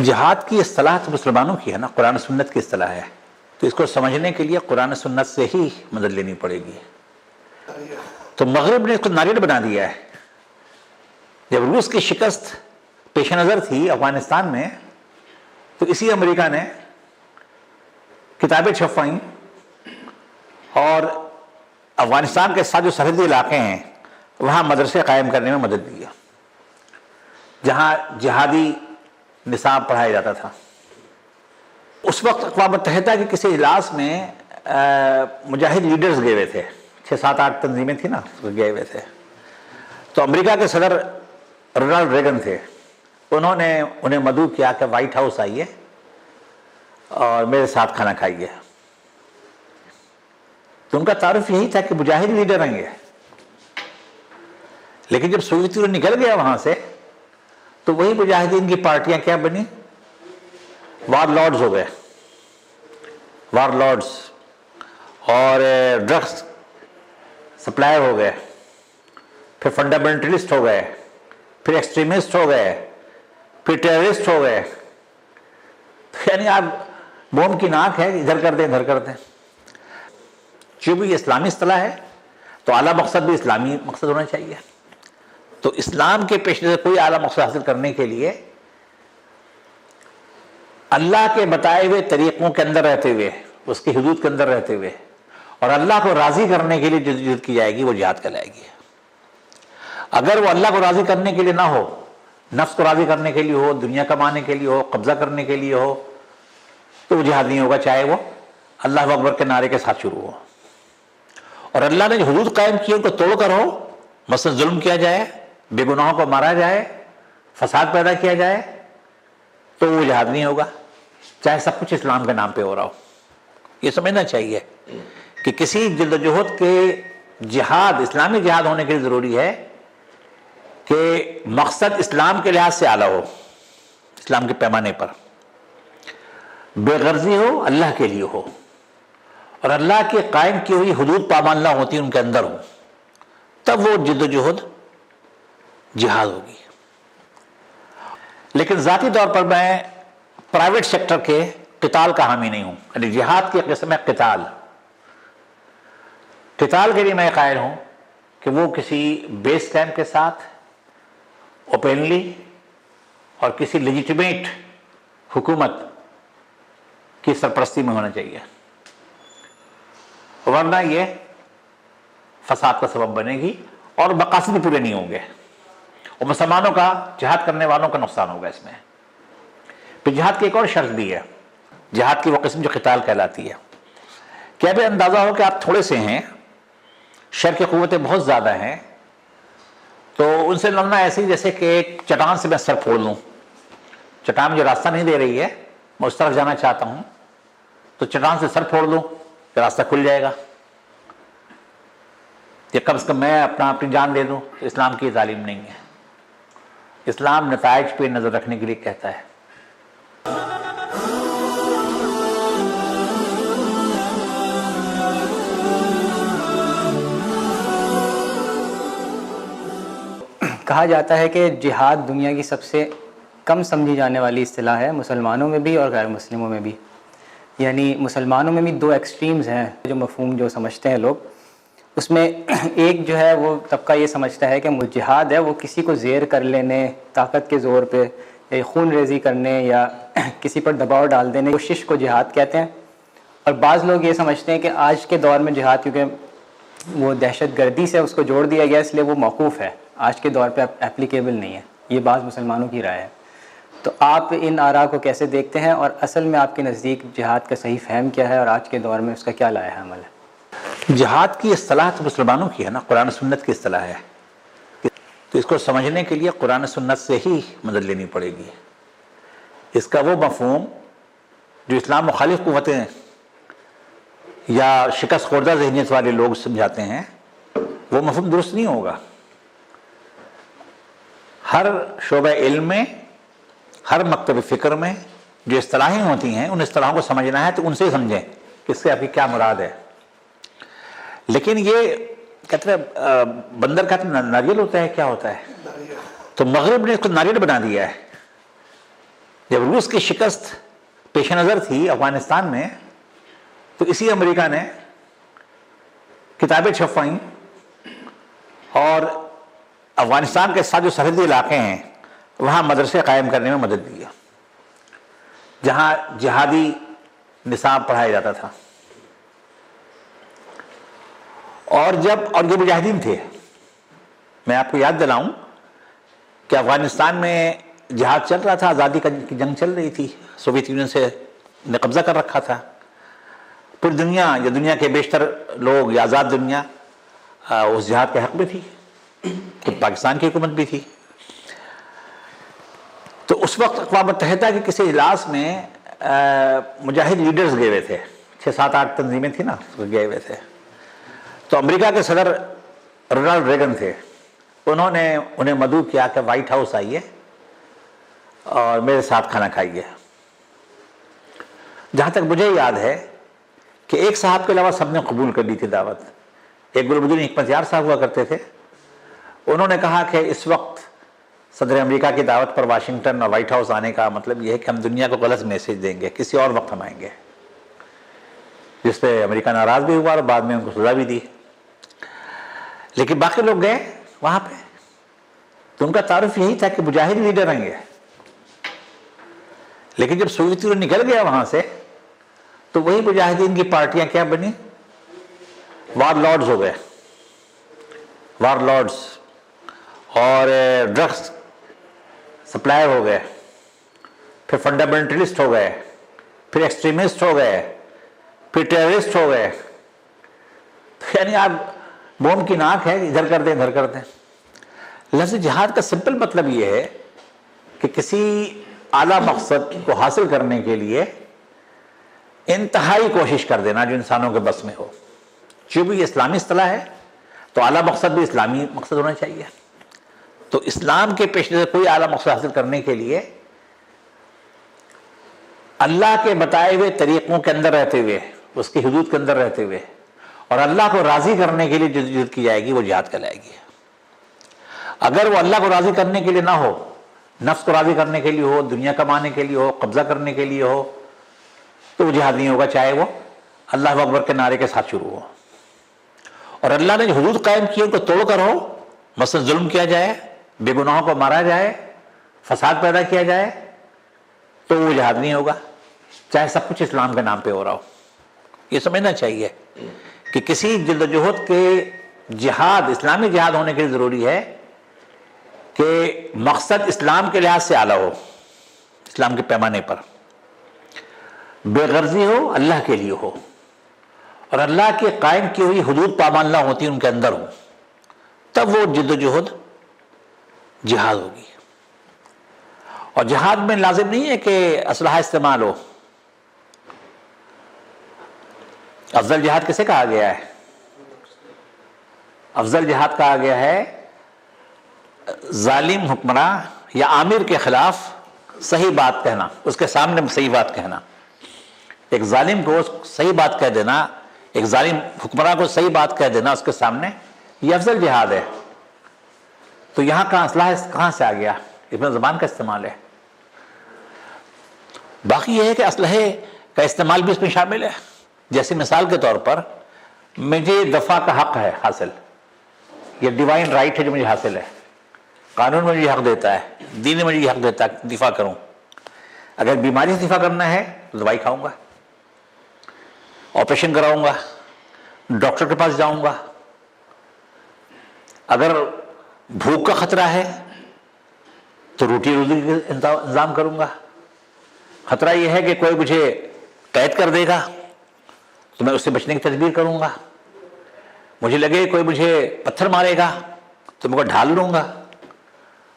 جہاد کی اصطلاح تو مسلمانوں کی ہے نا، قرآن سنت کی اصطلاح ہے، تو اس کو سمجھنے کے لیے قرآن سنت سے ہی مدد لینی پڑے گی۔ تو مغرب نے اس کو ناریل بنا دیا ہے۔ جب روس کی شکست پیش نظر تھی افغانستان میں، تو اسی امریکہ نے کتابیں چھپوائیں اور افغانستان کے ساتھ جو سرحدی علاقے ہیں وہاں مدرسے قائم کرنے میں مدد دی، جہاں جہادی نصاب پڑھایا جاتا تھا۔ اس وقت اقوام متحدہ کے کسی اجلاس میں مجاہد لیڈرز گئے ہوئے تھے، 6-7-8 تنظیمیں تھیں نا، گئے ہوئے تھے۔ تو امریکہ کے صدر رونالڈ ریگن تھے، انہوں نے انہیں مدعو کیا کہ وائٹ ہاؤس آئیے اور میرے ساتھ کھانا کھائیے۔ تو ان کا تعارف یہی تھا کہ مجاہد لیڈر ہیں یہ، لیکن جب سوویت یونین نکل گیا وہاں سے تو وہی مجاہدین کی پارٹیاں کیا بنی؟ وار لارڈز ہو گئے، وار لارڈز، اور ڈرگس سپلائر ہو گئے، پھر فنڈامنٹلسٹ ہو گئے، پھر ایکسٹریمسٹ ہو گئے، پھر ٹیررسٹ ہو گئے۔ یعنی آپ بوم کی ناک ہے، ادھر کر دیں ادھر کر دیں۔ چونکہ یہ اسلامی اصطلاح ہے تو اعلیٰ مقصد بھی اسلامی مقصد ہونا چاہیے۔ تو اسلام کے پیش نظر کوئی اعلیٰ مقصد حاصل کرنے کے لیے اللہ کے بتائے ہوئے طریقوں کے اندر رہتے ہوئے، اس کی حدود کے اندر رہتے ہوئے، اور اللہ کو راضی کرنے کے لیے جدوجہد کی جائے گی، وہ جہاد کہلائے گی۔ اگر وہ اللہ کو راضی کرنے کے لیے نہ ہو، نفس کو راضی کرنے کے لیے ہو، دنیا کمانے کے لیے ہو، قبضہ کرنے کے لیے ہو، تو وہ جہاد نہیں ہوگا، چاہے وہ اللہ اکبر کے نعرے کے ساتھ شروع ہو۔ اور اللہ نے جو حدود قائم کی ان کو توڑ کر ہو، مثلا ظلم کیا جائے، بے گناہوں کو مارا جائے، فساد پیدا کیا جائے، تو وہ جہاد نہیں ہوگا، چاہے سب کچھ اسلام کے نام پہ ہو رہا ہو۔ یہ سمجھنا چاہیے کہ کسی جد و جہد کے جہاد، اسلامی جہاد ہونے کے لیے ضروری ہے کہ مقصد اسلام کے لحاظ سے اعلیٰ ہو، اسلام کے پیمانے پر بے غرضی ہو، اللہ کے لیے ہو، اور اللہ کی قائم کی ہوئی حدود پامال نہ ہوتی ان کے اندر ہو، تب وہ جد و جہد جہاد ہوگی۔ لیکن ذاتی طور پر میں پرائیویٹ سیکٹر کے قتال کا حامی نہیں ہوں، یعنی جہاد کی قسم ہے قتال کے لیے میں قائل ہوں کہ وہ کسی بیس کیمپ کے ساتھ اوپنلی اور کسی لیجیٹمیٹ حکومت کی سرپرستی میں ہونا چاہیے، ورنہ یہ فساد کا سبب بنے گی اور مقاصد بھی پورے نہیں ہوں گے، اور مسلمانوں کا، جہاد کرنے والوں کا نقصان ہوگا اس میں۔ پھر جہاد کی ایک اور شرط بھی ہے، جہاد کی وہ قسم جو قتال کہلاتی ہے، کہ ابھی اندازہ ہو کہ آپ تھوڑے سے ہیں، شر کی قوتیں بہت زیادہ ہیں، تو ان سے لڑنا ایسے ہی جیسے کہ ایک چٹان سے میں سر پھوڑ لوں، چٹان مجھے راستہ نہیں دے رہی ہے، میں اس طرف جانا چاہتا ہوں، تو چٹان سے سر پھوڑ لوں کہ راستہ کھل جائے گا، یا کم از کم میں اپنی جان دے دوں۔ اسلام کی تعلیم نہیں ہے، اسلام نتائج پہ نظر رکھنے کے لیے کہتا ہے۔ کہا جاتا ہے کہ جہاد دنیا کی سب سے کم سمجھی جانے والی اصطلاح ہے، مسلمانوں میں بھی اور غیر مسلموں میں بھی۔ یعنی مسلمانوں میں بھی دو ایکسٹریمز ہیں جو مفہوم جو سمجھتے ہیں لوگ، اس میں ایک جو ہے وہ طبقہ یہ سمجھتا ہے کہ جہاد ہے وہ کسی کو زیر کر لینے، طاقت کے زور پہ خون ریزی کرنے یا کسی پر دباؤ ڈال دینے کوشش کو جہاد کہتے ہیں۔ اور بعض لوگ یہ سمجھتے ہیں کہ آج کے دور میں جہاد کیونکہ وہ دہشت گردی سے اس کو جوڑ دیا گیا، اس لیے وہ موقوف ہے، آج کے دور پہ اپلیکیبل نہیں ہے۔ یہ بعض مسلمانوں کی رائے ہے۔ تو آپ ان آراء کو کیسے دیکھتے ہیں، اور اصل میں آپ کے نزدیک جہاد کا صحیح فہم کیا ہے، اور آج کے دور میں اس کا کیا لائحہ عمل ہے؟ جہاد کی اصطلاح تو مسلمانوں کی ہے نا، قرآن سنت کی اصطلاح ہے، تو اس کو سمجھنے کے لیے قرآن سنت سے ہی مدد لینی پڑے گی۔ اس کا وہ مفہوم جو اسلام مخالف قوتیں یا شکست خوردہ ذہنیت والے لوگ سمجھاتے ہیں، وہ مفہوم درست نہیں ہوگا۔ ہر شعبہ علم میں، ہر مکتب فکر میں جو اصطلاحیں ہوتی ہیں، ان اصطلاحوں کو سمجھنا ہے تو ان سے ہی سمجھیں کہ اس سے آپ کی کیا مراد ہے۔ لیکن یہ کہتے ہیں بندر کا ناریل ہوتا ہے، کیا ہوتا ہے؟ تو مغرب نے اس کو ناریل بنا دیا ہے۔ جب روس کی شکست پیش نظر تھی افغانستان میں تو اسی امریکہ نے کتابیں چھپوائیں اور افغانستان کے ساتھ جو سرحدی علاقے ہیں وہاں مدرسے قائم کرنے میں مدد دی، جہاں جہادی نصاب پڑھایا جاتا تھا۔ اور یہ مجاہدین تھے، میں آپ کو یاد دلاؤں کہ افغانستان میں جہاد چل رہا تھا، آزادی کی جنگ چل رہی تھی، سوویت یونین سے نے قبضہ کر رکھا تھا۔ پوری دنیا یا دنیا کے بیشتر لوگ یا آزاد دنیا اس جہاد کے حق میں تھی، خود پاکستان کی حکومت بھی تھی۔ تو اس وقت اقوام متحدہ کے کسی اجلاس میں مجاہد لیڈرز گئے ہوئے تھے، 6-7-8 تنظیمیں تھیں نا، گئے ہوئے تھے۔ تو امریکہ کے صدر رونالڈ ریگن تھے، انہوں نے انہیں مدعو کیا کہ وائٹ ہاؤس آئیے اور میرے ساتھ کھانا کھائیے۔ جہاں تک مجھے یاد ہے کہ ایک صاحب کے علاوہ سب نے قبول کر لی تھی دعوت۔ ایک گلبدین حکمت یار صاحب ہوا کرتے تھے، انہوں نے کہا کہ اس وقت صدر امریکہ کی دعوت پر واشنگٹن اور وائٹ ہاؤس آنے کا مطلب یہ ہے کہ ہم دنیا کو غلط میسج دیں گے، کسی اور وقت ہم آئیں گے، جس پہ امریکہ ناراض بھی ہوا اور بعد میں ان کو سزا بھی دی۔ لیکن باقی لوگ گئے وہاں پہ تو ان کا تعارف یہی تھا کہ مجاہد لیڈر آئیں گے۔ لیکن جب سوویت یونین نکل گیا وہاں سے تو وہی مجاہدین کی پارٹیاں کیا بنی؟ وار لارڈز ہو گئے، وار لارڈز، اور ڈرگس سپلائر ہو گئے، پھر فنڈامنٹلسٹ ہو گئے، پھر ایکسٹریمسٹ ہو گئے، پھر ٹیررسٹ ہو گئے۔ یعنی آپ بوم کی ناک ہے، ادھر کر دیں ادھر کر دیں۔ لفظ جہاد کا سمپل مطلب یہ ہے کہ کسی اعلیٰ مقصد کو حاصل کرنے کے لیے انتہائی کوشش کر دینا جو انسانوں کے بس میں ہو۔ چونکہ یہ اسلامی اصطلاح ہے تو اعلیٰ مقصد بھی اسلامی مقصد ہونا چاہیے۔ تو اسلام کے پیش نظر کوئی اعلیٰ مقصد حاصل کرنے کے لیے اللہ کے بتائے ہوئے طریقوں کے اندر رہتے ہوئے، اس کی حدود کے اندر رہتے ہوئے، اور اللہ کو راضی کرنے کے لیے جو جدوجہد کی جائے گی وہ جہاد کہلائے گی۔ اگر وہ اللہ کو راضی کرنے کے لیے نہ ہو، نفس کو راضی کرنے کے لیے ہو، دنیا کمانے کے لیے ہو، قبضہ کرنے کے لیے ہو، تو وہ جہاد نہیں ہوگا، چاہے وہ اللہ اکبر کے نعرے کے ساتھ شروع ہو۔ اور اللہ نے جو حدود قائم کی ان کو توڑ کر ہو، مثلا ظلم کیا جائے، بے گناہوں کو مارا جائے، فساد پیدا کیا جائے، تو وہ جہاد نہیں ہوگا، چاہے سب کچھ اسلام کے نام پہ ہو رہا ہو۔ یہ سمجھنا چاہیے کہ کسی جد و جہد کے جہاد، اسلامی جہاد ہونے کے لیے ضروری ہے کہ مقصد اسلام کے لحاظ سے اعلیٰ ہو، اسلام کے پیمانے پر بے غرضی ہو، اللہ کے لیے ہو، اور اللہ کی قائم کی ہوئی حدود پامال نہ ہوتی ان کے اندر ہو، تب وہ جد و جہد جہاد ہوگی۔ اور جہاد میں لازم نہیں ہے کہ اسلحہ استعمال ہو۔ افضل جہاد کسے کہا گیا ہے؟ افضل جہاد کہا گیا ہے ظالم حکمراں یا آمر کے خلاف صحیح بات کہنا، اس کے سامنے صحیح بات کہنا۔ ایک ظالم کو صحیح بات کہہ دینا، ایک ظالم حکمراں کو صحیح بات کہہ دینا اس کے سامنے، یہ افضل جہاد ہے۔ تو یہاں کا اسلحہ کہاں سے آ گیا؟ اس میں زبان کا استعمال ہے۔ باقی یہ ہے کہ اسلحے کا استعمال بھی اس میں شامل ہے۔ جیسے مثال کے طور پر مجھے دفاع کا حق ہے حاصل، یہ ڈیوائن رائٹ ہے جو مجھے حاصل ہے، قانون مجھے یہ حق دیتا ہے، دین مجھے یہ حق دیتا ہے دفاع کروں۔ اگر بیماری سے دفاع کرنا ہے تو دوائی کھاؤں گا، آپریشن کراؤں گا، ڈاکٹر کے پاس جاؤں گا۔ اگر بھوک کا خطرہ ہے تو روٹی روزی کا انتظام کروں گا۔ خطرہ یہ ہے کہ کوئی مجھے قید کر دے گا تو میں اس سے بچنے کی تدبیر کروں گا۔ مجھے لگے کوئی مجھے پتھر مارے گا تو میں کو ڈھال لوں گا،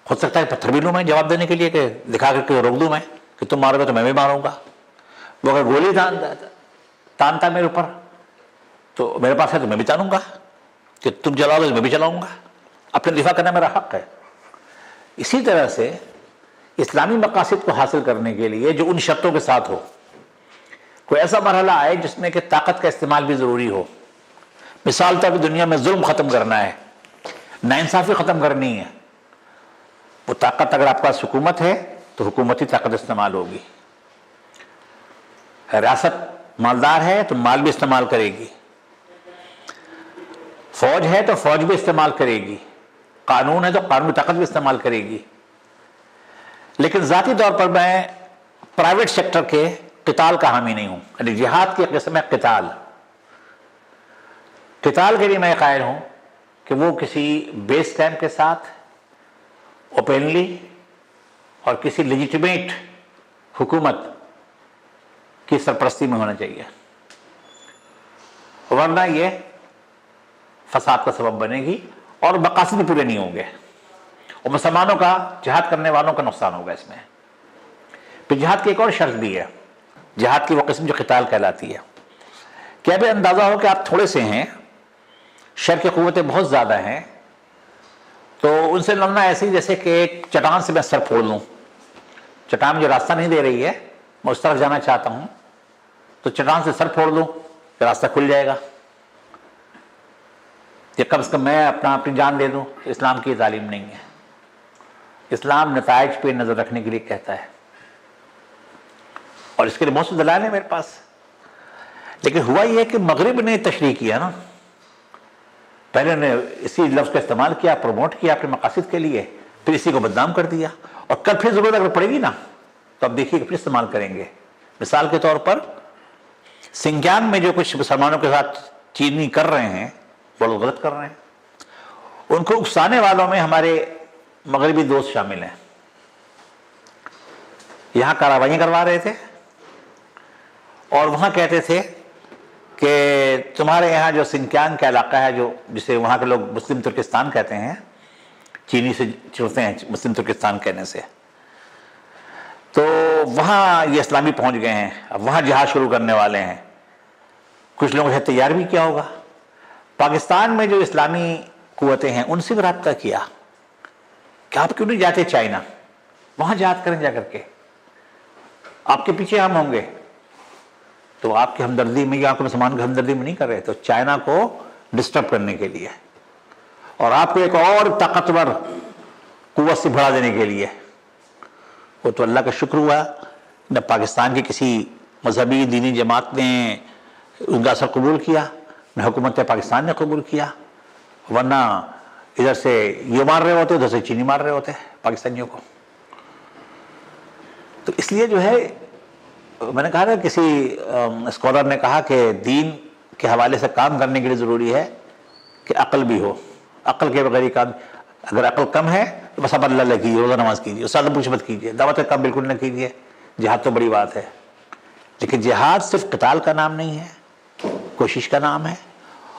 ہو سکتا ہے پتھر بھی لوں میں جواب دینے کے لیے کہ دکھا کر کے روک دوں میں کہ تم مارو گے تو میں بھی ماروں گا۔ وہ اگر گولی تانتا میرے اوپر تو میرے پاس ہے تو میں بھی تانوں گا، کہ تم چلاؤ گے تو میں بھی چلاؤں گا۔ اپنے دفاع کرنا میرا حق ہے۔ اسی طرح سے اسلامی مقاصد کو حاصل کرنے کے لیے جو ان شرطوں کے ساتھ ہو، کوئی ایسا مرحلہ آئے جس میں کہ طاقت کا استعمال بھی ضروری ہو۔ مثال طور پر دنیا میں ظلم ختم کرنا ہے، ناانصافی ختم کرنی ہے، وہ طاقت اگر آپ کے پاس حکومت ہے تو حکومتی طاقت استعمال ہوگی. ریاست مالدار ہے تو مال بھی استعمال کرے گی, فوج ہے تو فوج بھی استعمال کرے گی, قانون ہے تو قانونی طاقت بھی استعمال کرے گی. لیکن ذاتی طور پر میں پرائیویٹ سیکٹر کے قتال کا حامی نہیں ہوں. یعنی جہاد کی قسم ہے قتال کے لیے میں قائل ہوں کہ وہ کسی بیس کیمپ کے ساتھ اوپنلی اور کسی لیجیٹمیٹ حکومت کی سرپرستی میں ہونا چاہیے, ورنہ یہ فساد کا سبب بنے گی اور مقاصد بھی پورے نہیں ہوں گے, اور مسلمانوں کا, جہاد کرنے والوں کا نقصان ہوگا اس میں. پھر جہاد کی ایک اور شرط بھی ہے, جہاد کی وہ قسم جو قتال کہلاتی ہے, کہ ابھی اندازہ ہو کہ آپ تھوڑے سے ہیں, شر کی قوتیں بہت زیادہ ہیں, تو ان سے لڑنا ایسے ہی جیسے کہ ایک چٹان سے میں سر پھوڑ لوں. چٹان جو راستہ نہیں دے رہی ہے, میں اس طرف جانا چاہتا ہوں, تو چٹان سے سر پھوڑ لوں کہ راستہ کھل جائے گا. یہ کم از کم میں اپنی جان دے دوں. اسلام کی تعلیم نہیں ہے. اسلام نتائج پہ نظر رکھنے کے لیے کہتا ہے, اور اس کے لیے بہت سے دلائل ہیں میرے پاس. لیکن ہوا یہ کہ مغرب نے تشریح کیا نا, پہلے نے اسی لفظ کا استعمال کیا, پروموٹ کیا اپنے مقاصد کے لیے, پھر اسی کو بدنام کر دیا, اور کل پھر ضرورت اگر پڑے گی نا تو اب دیکھیے کہ پھر استعمال کریں گے. مثال کے طور پر سنجیانگ میں جو کچھ مسلمانوں کے ساتھ چینی کر رہے ہیں وہ لوگ غلط کر رہے ہیں. ان کو اکسانے والوں میں ہمارے مغربی دوست شامل ہیں. یہاں کارروائیاں کروا رہے تھے اور وہاں کہتے تھے کہ تمہارے یہاں جو سنجیانگ کا علاقہ ہے, جو جسے وہاں کے لوگ مسلم ترکستان کہتے ہیں, چینی سے چڑھتے ہیں مسلم ترکستان کہنے سے, تو وہاں یہ اسلامی پہنچ گئے ہیں, اب وہاں جہاد شروع کرنے والے ہیں. کچھ لوگوں نے تیار بھی کیا ہوگا. پاکستان میں جو اسلامی قوتیں ہیں ان سے بھی رابطہ کیا کہ آپ کیوں نہیں جاتے چائنا, وہاں جہاد کریں جا کر کے, آپ کے پیچھے ہم ہوں گے. تو آپ کی ہمدردی میں یا آپ کے مسلمان کی ہمدردی میں نہیں کر رہے, تو چائنا کو ڈسٹرب کرنے کے لیے اور آپ کو ایک اور طاقتور قوت سے بڑھا دینے کے لیے. وہ تو اللہ کا شکر ہوا نہ پاکستان کی کسی مذہبی دینی جماعت نے ان کا اثر قبول کیا, نہ حکومت پاکستان نے قبول کیا, ورنہ ادھر سے یہ مار رہے ہوتے, ادھر سے چینی مار رہے ہوتے پاکستانیوں کو. تو اس لیے جو ہے میں نے کہا نا, کسی اسکالر نے کہا کہ دین کے حوالے سے کام کرنے کے لیے ضروری ہے کہ عقل بھی ہو. عقل کے بغیر کام, اگر عقل کم ہے تو بس اب اللہ کیجیے, روزہ نماز کیجیے, استاد پوچھ مت کیجیے, دعوت کا کام بالکل نہ کیجیے. جہاد تو بڑی بات ہے, لیکن جہاد صرف قتال کا نام نہیں ہے, کوشش کا نام ہے.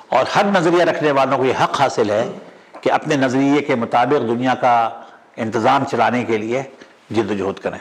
اور ہر نظریہ رکھنے والوں کو یہ حق حاصل ہے کہ اپنے نظریے کے مطابق دنیا کا انتظام چلانے کے لیے جد و جہد کریں.